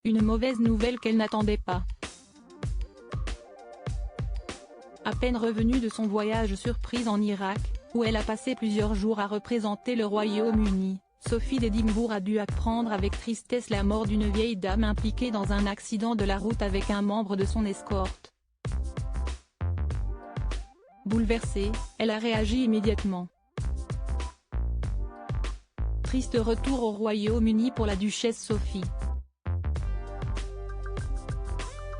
Une mauvaise nouvelle qu'elle n'attendait pas. À peine revenue de son voyage surprise en Irak, où elle a passé plusieurs jours à représenter le Royaume-Uni, Sophie d'Édimbourg a dû apprendre avec tristesse la mort d'une vieille dame impliquée dans un accident de la route avec un membre de son escorte. Bouleversée, elle a réagi immédiatement. Triste retour au Royaume-Uni pour la duchesse Sophie.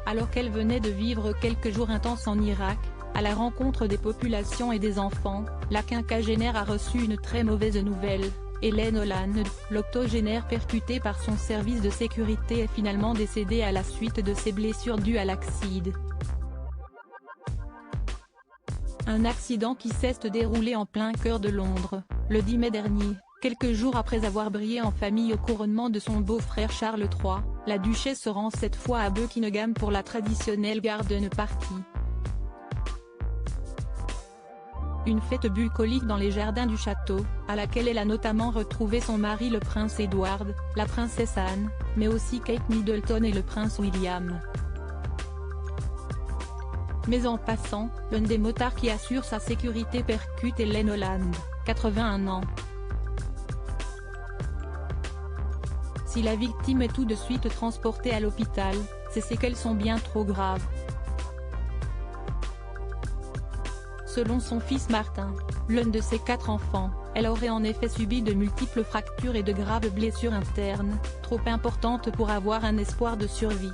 Alors qu'elle venait de vivre quelques jours intenses en Irak, à la rencontre des populations et des enfants, la quinquagénaire a reçu une très mauvaise nouvelle. Hélène Holland, l'octogénaire percutée par son service de sécurité est finalement décédée à la suite de ses blessures dues à l'accident. Un accident qui s'est déroulé en plein cœur de Londres, le 10 mai dernier, quelques jours après avoir brillé en famille au couronnement de son beau-frère Charles III, la duchesse se rend cette fois à Buckingham pour la traditionnelle garden party. Une fête bucolique dans les jardins du château, à laquelle elle a notamment retrouvé son mari le prince Edward, la princesse Anne, mais aussi Kate Middleton et le prince William. Mais en passant, l'un des motards qui assure sa sécurité percute Hélène Holland, 81 ans. Si la victime est tout de suite transportée à l'hôpital, ses séquelles sont bien trop graves. Selon son fils Martin, l'un de ses 4 enfants, elle aurait en effet subi de multiples fractures et de graves blessures internes, trop importantes pour avoir un espoir de survie.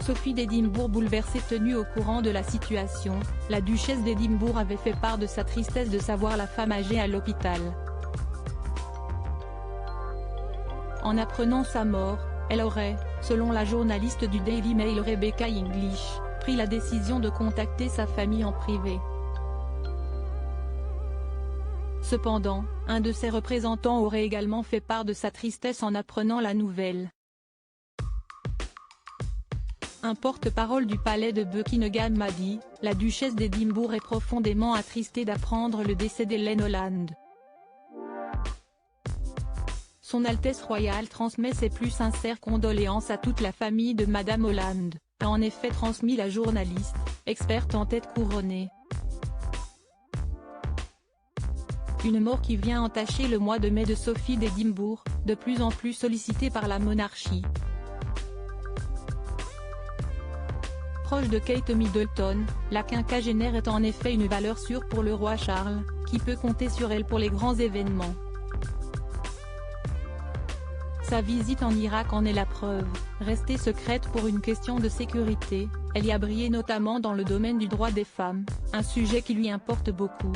Sophie d'Édimbourg bouleversée tenue au courant de la situation, la duchesse d'Édimbourg avait fait part de sa tristesse de savoir la femme âgée à l'hôpital. En apprenant sa mort, elle aurait, selon la journaliste du Daily Mail Rebecca English, pris la décision de contacter sa famille en privé. Cependant, un de ses représentants aurait également fait part de sa tristesse en apprenant la nouvelle. Un porte-parole du palais de Buckingham m'a dit, la duchesse d'Édimbourg est profondément attristée d'apprendre le décès d'Hélène Holland. Son Altesse royale transmet ses plus sincères condoléances à toute la famille de Madame Holland, a en effet transmis la journaliste, experte en tête couronnée. Une mort qui vient entacher le mois de mai de Sophie d'Édimbourg, de plus en plus sollicitée par la monarchie. Proche de Kate Middleton, la quinquagénaire est en effet une valeur sûre pour le roi Charles, qui peut compter sur elle pour les grands événements. Sa visite en Irak en est la preuve, restée secrète pour une question de sécurité, elle y a brillé notamment dans le domaine du droit des femmes, un sujet qui lui importe beaucoup.